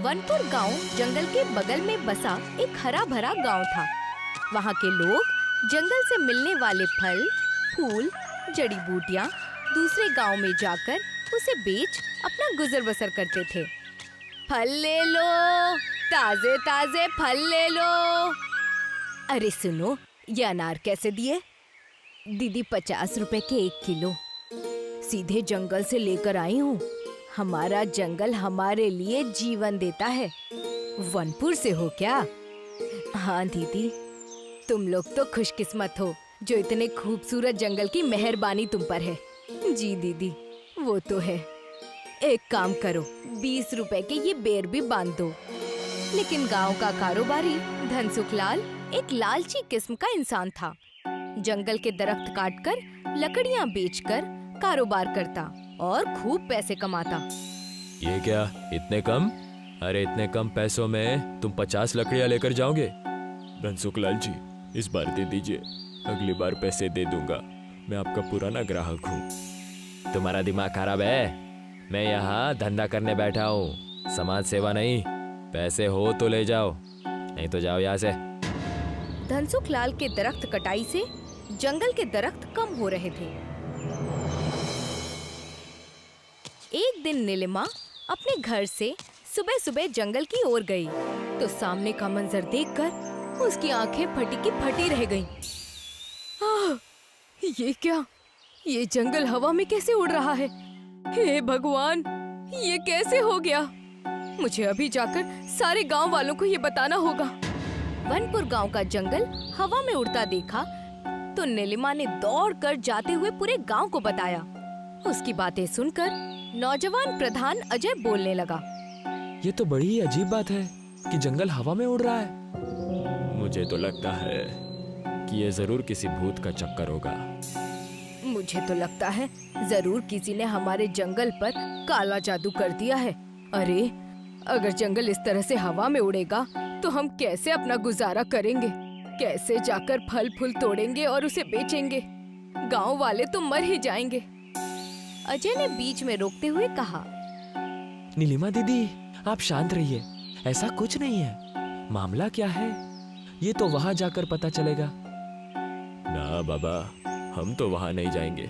वनपुर गांव जंगल के बगल में बसा एक हरा भरा गांव था। वहाँ के लोग जंगल से मिलने वाले फल, फूल, जड़ी बूटियाँ दूसरे गांव में जाकर उसे बेच अपना गुजर बसर करते थे। फल ले लो, ताजे ताजे फल ले लो। अरे सुनो, ये अनार कैसे दिए? दीदी 50 रुपए के 1 किलो। सीधे जंगल से लेकर आई हूँ। हमारा जंगल हमारे लिए जीवन देता है। वनपुर से हो क्या? हाँ दीदी, तुम लोग तो खुशकिस्मत हो जो इतने खूबसूरत जंगल की मेहरबानी तुम पर है। जी दीदी, वो तो है। एक काम करो, 20 रुपए के ये बेर भी बांध दो। लेकिन गांव का कारोबारी धनसुख लाल एक लालची किस्म का इंसान था। जंगल के दरख्त काटकर लकड़ियां बेचकर कारोबार करता और खूब पैसे कमाता। ये क्या, इतने कम? अरे इतने कम पैसों में तुम 50 लकड़ियां लेकर जाओगे? धनसुख लाल जी, इस बार दे दीजिए, अगली बार पैसे दे दूंगा। मैं आपका पुराना ग्राहक हूँ। तुम्हारा दिमाग खराब है? मैं यहाँ धंधा करने बैठा हूँ, समाज सेवा नहीं। पैसे हो तो ले जाओ, नहीं तो जाओ यहाँ से। धनसुख लाल के दरख्त कटाई से जंगल के दरख्त कम हो रहे थे। एक दिन नीलिमा अपने घर से सुबह सुबह जंगल की ओर गई तो सामने का मंजर देखकर उसकी आंखें फटी की फटी रह गईं। ये क्या? ये जंगल हवा में कैसे उड़ रहा है? हे भगवान, ये कैसे हो गया? मुझे अभी जाकर सारे गांव वालों को ये बताना होगा। वनपुर गांव का जंगल हवा में उड़ता देखा तो नीलिमा ने दौड़कर जाते हुए पूरे गांव को बताया। उसकी बातें सुनकर नौजवान प्रधान अजय बोलने लगा। ये तो बड़ी ही अजीब बात है कि जंगल हवा में उड़ रहा है। मुझे तो लगता है कि ये जरूर किसी भूत का चक्कर होगा। मुझे तो लगता है जरूर किसी ने हमारे जंगल पर काला जादू कर दिया है। अरे, अगर जंगल इस तरह से हवा में उड़ेगा तो हम कैसे अपना गुजारा करेंगे? कैसे जाकर फल फूल तोड़ेंगे और उसे बेचेंगे? गांव वाले तो मर ही जाएंगे। अजय ने बीच में रोकते हुए कहा। नीलिमा दीदी, आप शांत रहिए, ऐसा कुछ नहीं है। मामला क्या है ये तो वहां जाकर पता चलेगा। ना बाबा, हम तो वहां नहीं जाएंगे,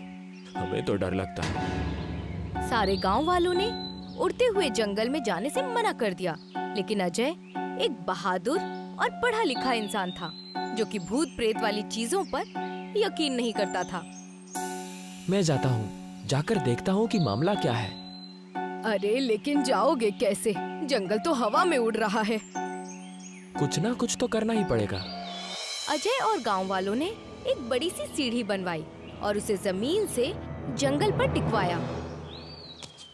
हमें तो डर लगता है। सारे गांव वालों ने उड़ते हुए जंगल में जाने से मना कर दिया, लेकिन अजय एक बहादुर और पढ़ा लिखा इंसान था जो कि भूत प्रेत वाली चीजों पर यकीन नहीं करता था। मैं जाता हूँ, जाकर देखता हूँ कि मामला क्या है। अरे लेकिन जाओगे कैसे? जंगल तो हवा में उड़ रहा है। कुछ ना कुछ तो करना ही पड़ेगा। अजय और गांव वालों ने एक बड़ी सी सीढ़ी बनवाई और उसे जमीन से जंगल पर टिकवाया।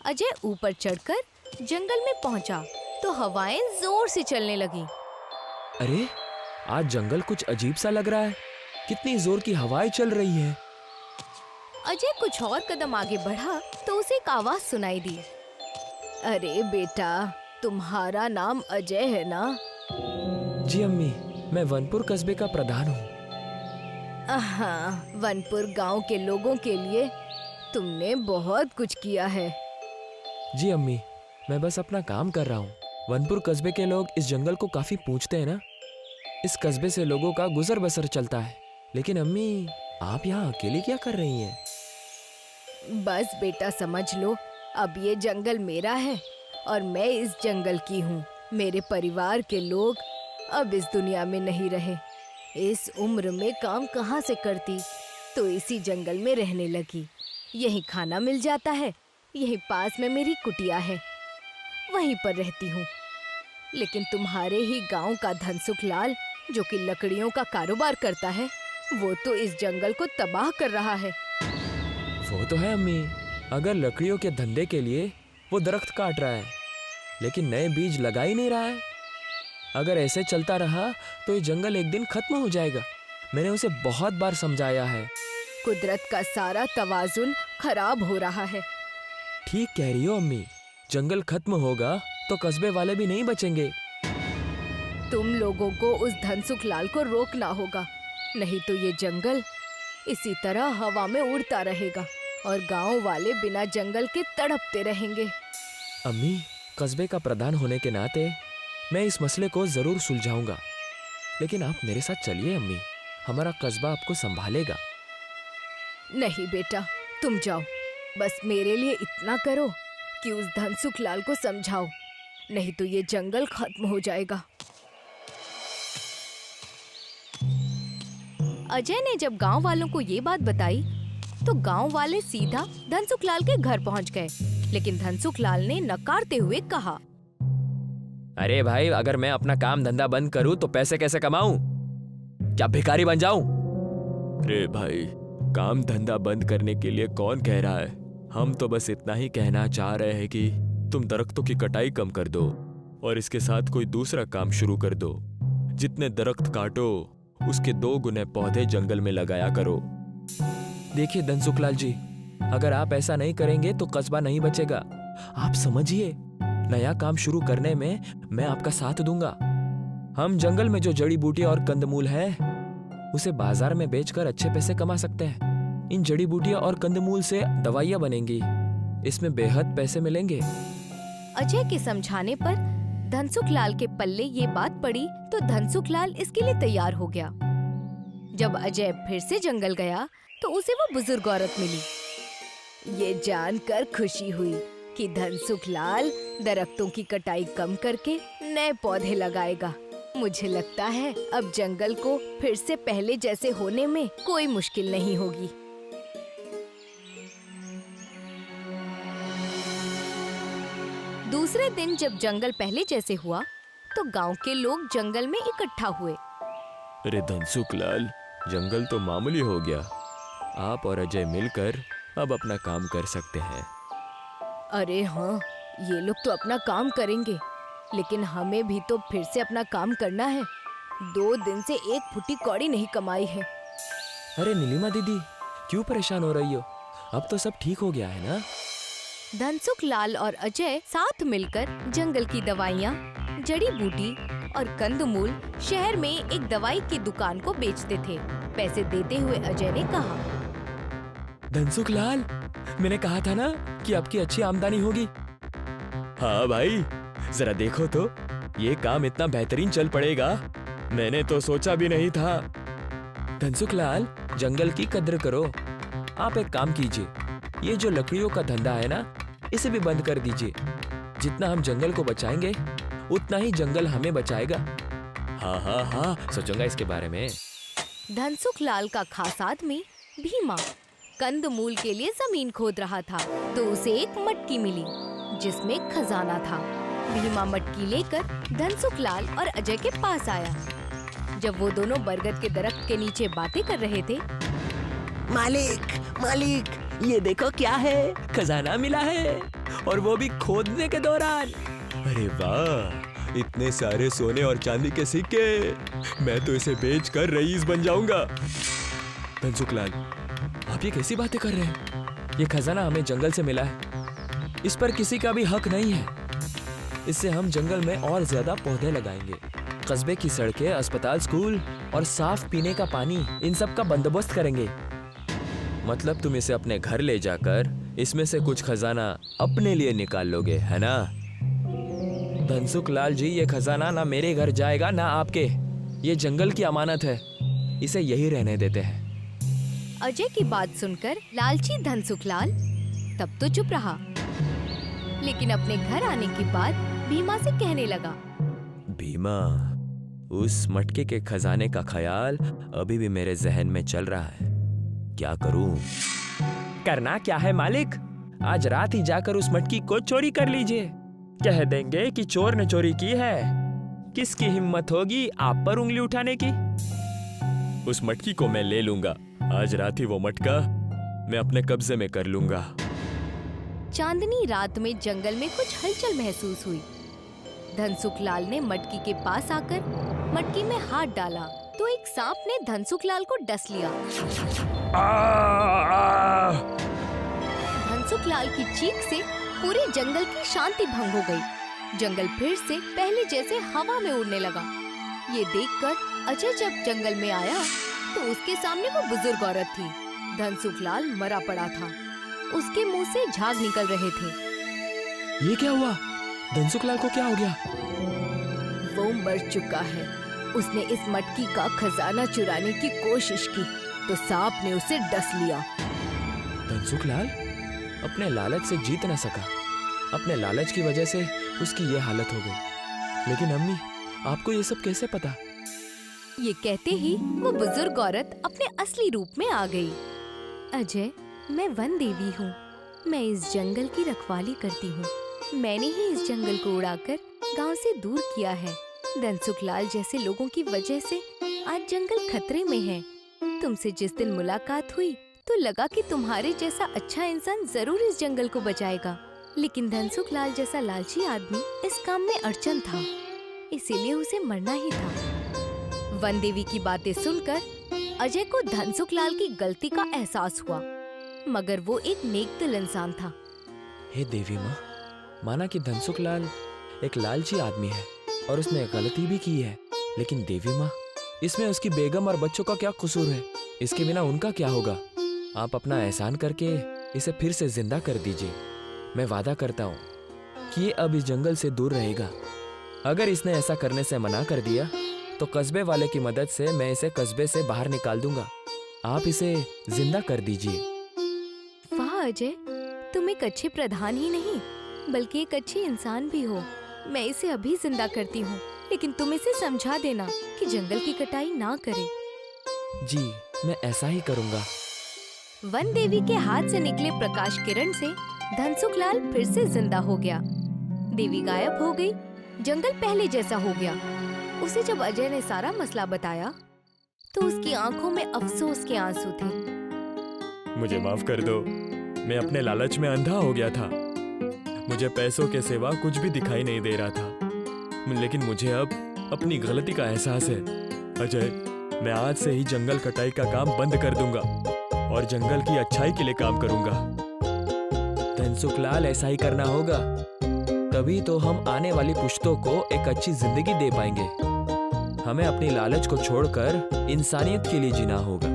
अजय ऊपर चढ़कर जंगल में पहुंचा तो हवाएं जोर से चलने लगी। अरे, आज जंगल कुछ अजीब सा लग रहा है। कितनी जोर की हवाएं चल रही है। अजय कुछ और कदम आगे बढ़ा तो उसे एक आवाज सुनाई दी। अरे बेटा, तुम्हारा नाम अजय है ना? जी अम्मी, मैं वनपुर कस्बे का प्रधान हूँ। हाँ, वनपुर गांव के लोगों के लिए तुमने बहुत कुछ किया है। जी अम्मी, मैं बस अपना काम कर रहा हूँ। वनपुर कस्बे के लोग इस जंगल को काफी पूछते हैं ना। इस कस्बे से लोगों का गुजर बसर चलता है। लेकिन अम्मी, आप यहाँ अकेली क्या कर रही हैं? बस बेटा समझ लो, अब ये जंगल मेरा है और मैं इस जंगल की हूँ। मेरे परिवार के लोग अब इस दुनिया में नहीं रहे। इस उम्र में काम कहाँ से करती, तो इसी जंगल में रहने लगी। यहीं खाना मिल जाता है, यहीं पास में मेरी कुटिया है, वहीं पर रहती हूँ। लेकिन तुम्हारे ही गांव का धनसुख लाल, जो कि लकड़ियों का कारोबार करता है, वो तो इस जंगल को तबाह कर रहा है। वो तो है अम्मी, अगर लकड़ियों के धंधे के लिए वो दरख्त काट रहा है, लेकिन नए बीज लगा ही नहीं रहा है। अगर ऐसे चलता रहा तो ये जंगल एक दिन खत्म हो जाएगा। मैंने उसे बहुत बार समझाया है। कुदरत का सारा तवाजुन खराब हो रहा है। ठीक कह रही हो अम्मी, जंगल खत्म होगा तो कस्बे वाले भी नहीं बचेंगे। तुम लोगों को उस धनसुख लाल को रोकना होगा, नहीं तो ये जंगल इसी तरह हवा में उड़ता रहेगा और गांव वाले बिना जंगल के तड़पते रहेंगे। अम्मी, कस्बे का प्रधान होने के नाते मैं इस मसले को जरूर सुलझाऊंगा। लेकिन आप मेरे साथ चलिए अम्मी, हमारा कस्बा आपको संभालेगा। नहीं बेटा, तुम जाओ। बस मेरे लिए इतना करो कि उस धनसुख लाल को समझाओ, नहीं तो ये जंगल खत्म हो जाएगा। अजय ने जब गांव वालों को ये बात बताई तो गांव वाले सीधा धनसुख लाल के घर पहुंच गए। लेकिन धनसुख लाल ने नकारते हुए कहा, अरे भाई, अगर मैं अपना काम धंधा बंद करूं तो पैसे कैसे कमाऊं? क्या भिखारी बन जाऊं? अरे भाई, काम धंधा बंद करने के लिए कौन कह रहा है? हम तो बस इतना ही कहना चाह रहे हैं कि तुम दरख्तों की कटाई कम कर दो और इसके साथ कोई दूसरा काम शुरू कर दो। जितने दरख्त काटो उसके 2 गुने पौधे जंगल में लगाया करो। देखिए धनसुख लाल जी, अगर आप ऐसा नहीं करेंगे तो कस्बा नहीं बचेगा। आप समझिए, नया काम शुरू करने में मैं आपका साथ दूंगा। हम जंगल में जो जड़ी बूटियां और कंदमूल है उसे बाजार में बेचकर अच्छे पैसे कमा सकते हैं। इन जड़ी बूटियां और कंदमूल से दवाइयां बनेंगी, इसमें बेहद पैसे मिलेंगे। अजय के समझाने पर धनसुख लाल के पल्ले ये बात पड़ी तो धनसुख लाल इसके लिए तैयार हो गया। जब अजय फिर से जंगल गया तो उसे वो बुजुर्ग औरत मिली। ये जानकर खुशी हुई कि धनसुख लाल दरख्तों की कटाई कम करके नए पौधे लगाएगा। मुझे लगता है अब जंगल को फिर से पहले जैसे होने में कोई मुश्किल नहीं होगी। दूसरे दिन जब जंगल पहले जैसे हुआ तो गांव के लोग जंगल में इकट्ठा हुए। अरे धनसुख लाल, जंगल तो मामूली हो गया। आप और अजय मिलकर अब अपना काम कर सकते हैं। अरे हाँ, ये लोग तो अपना काम करेंगे, लेकिन हमें भी तो फिर से अपना काम करना है। 2 दिन से एक फुटी कौड़ी नहीं कमाई है। अरे नीलिमा दीदी, क्यों परेशान हो रही हो? अब तो सब ठीक हो गया है ना? धनसुख लाल और अजय साथ मिलकर जंगल की दवाइयाँ, जड़ी बूटी और कंदमूल शहर में एक दवाई की दुकान को बेचते थे। पैसे देते हुए अजय ने कहा, धनसुख लाल, मैंने कहा था ना कि आपकी अच्छी आमदनी होगी। हाँ भाई, जरा देखो तो, ये काम इतना बेहतरीन चल पड़ेगा, मैंने तो सोचा भी नहीं था। धनसुख लाल, जंगल की कद्र करो। आप एक काम कीजिए, ये जो लकड़ियों का धंधा है ना, इसे भी बंद कर दीजिए। जितना हम जंगल को बचाएंगे उतना ही जंगल हमें बचाएगा। हाँ हाँ हाँ, सोचूंगा इसके बारे में। धनसुख लाल का खास आदमी भीमा कंदमूल के लिए जमीन खोद रहा था तो उसे एक मटकी मिली जिसमें खजाना था। भीमा मटकी लेकर धनसुख लाल और अजय के पास आया। जब वो दोनों बरगद के दरख्त के नीचे बातें कर रहे थे, मालिक, मालिक, ये देखो क्या है, खजाना मिला है, और वो भी खोदने के दौरान। अरे वाह, इतने सारे सोने और चांदी के सिक्के, मैं तो इसे बेचकर रईस बन जाऊंगा। धनसुख लाल, आप ये कैसी बातें कर रहे हैं? ये खजाना हमें जंगल से मिला है, इस पर किसी का भी हक नहीं है। इससे हम जंगल में और ज्यादा पौधे लगाएंगे। कस्बे की सड़कें, अस्पताल, स्कूल और साफ पीने का पानी, इन सब का बंदोबस्त करेंगे। मतलब तुम इसे अपने घर ले जाकर इसमें से कुछ खजाना अपने लिए निकाल लोगे, है ना? धनसुख लाल जी, ये खजाना ना मेरे घर जाएगा ना आपके। ये जंगल की अमानत है, इसे यही रहने देते हैं। अजय की बात सुनकर लालची धनसुख लाल तब तो चुप रहा, लेकिन अपने घर आने के बाद भीमा से कहने लगा, भीमा, उस मटके के खजाने का ख्याल अभी भी मेरे जहन में चल रहा है। क्या करूं? करना क्या है मालिक? आज रात ही जाकर उस मटकी को चोरी कर लीजिए। कह देंगे कि चोर ने चोरी की है। किसकी हिम्मत होगी आप पर उंगली उठाने की? उस मटकी को मैं ले लूंगा। आज रात ही वो मटका मैं अपने कब्जे में कर लूंगा। चांदनी रात में जंगल में कुछ हलचल महसूस हुई। धनसुख लाल ने मटकी के पास आकर मटकी में हाथ डाला तो एक सांप ने धनसुख लाल को डस लिया। धनसुख लाल की चीख से पूरे जंगल की शांति भंग हो गई। जंगल फिर से पहले जैसे हवा में उड़ने लगा। ये देखकर अजय जब जंगल में आया तो उसके सामने वो बुजुर्ग औरत थी। धनसुख लाल मरा पड़ा था, उसके मुंह से झाग निकल रहे थे। ये क्या हुआ? धनसुखलाल को क्या हो गया? वो मर चुका है। उसने इस मटकी का खजाना चुराने की कोशिश की तो सांप ने उसे डस लिया। धनसुखलाल अपने लालच से जीत न सका। अपने लालच की वजह से उसकी ये हालत हो गई। लेकिन अम्मी, आपको ये सब कैसे पता? ये कहते ही वो बुजुर्ग औरत अपने असली रूप में आ गई। अजय, मैं वन देवी हूँ। मैं इस जंगल की रखवाली करती हूँ। मैंने ही इस जंगल को उड़ाकर गांव से दूर किया है। धनसुखलाल जैसे लोगों की वजह से आज जंगल खतरे में है। तुमसे जिस दिन मुलाकात हुई तो लगा कि तुम्हारे जैसा अच्छा इंसान जरूर इस जंगल को बचाएगा, लेकिन धनसुखलाल जैसा लालची आदमी इस काम में अड़चन था, इसीलिए उसे मरना ही था। वन देवी की बातें सुनकर अजय को धनसुखलाल की गलती का एहसास हुआ, मगर वो एक नेक दिल इंसान था। हे देवी माँ, माना कि धनसुखलाल एक लालची आदमी है और उसने गलती भी की है, लेकिन देवी माँ, इसमें उसकी बेगम और बच्चों का क्या कसूर है? इसके बिना उनका क्या होगा? आप अपना एहसान करके इसे फिर से जिंदा कर दीजिए। मैं वादा करता हूँ कि ये अब इस जंगल से दूर रहेगा। अगर इसने ऐसा करने से मना कर दिया तो कस्बे वाले की मदद से मैं इसे कस्बे से बाहर निकाल दूंगा। आप इसे जिंदा कर दीजिए। वाह अजय, तुम एक अच्छे प्रधान ही नहीं बल्कि एक अच्छे इंसान भी हो। मैं इसे अभी जिंदा करती हूँ, लेकिन तुम इसे समझा देना कि जंगल की कटाई ना करे। जी, मैं ऐसा ही करूंगा। वन देवी के हाथ से निकले प्रकाश किरण से धनसुखलाल फिर से जिंदा हो गया। देवी गायब हो गई। जंगल पहले जैसा हो गया। उसे जब अजय ने सारा मसला बताया तो उसकी आंखों में अफसोस के आंसू थे। मुझे माफ कर दो। मैं अपने लालच में अंधा हो गया था। मुझे पैसों के सिवा कुछ भी दिखाई नहीं दे रहा था, लेकिन मुझे अब अपनी गलती का एहसास है। अजय, मैं आज से ही जंगल कटाई का काम बंद कर दूंगा और जंगल की अच्छाई के लिए काम करूंगा। धनसुखलाल, ऐसा ही करना होगा, तभी तो हम आने वाली पुश्तों को एक अच्छी जिंदगी दे पाएंगे। हमें अपनी लालच को छोड़कर इंसानियत के लिए जीना होगा।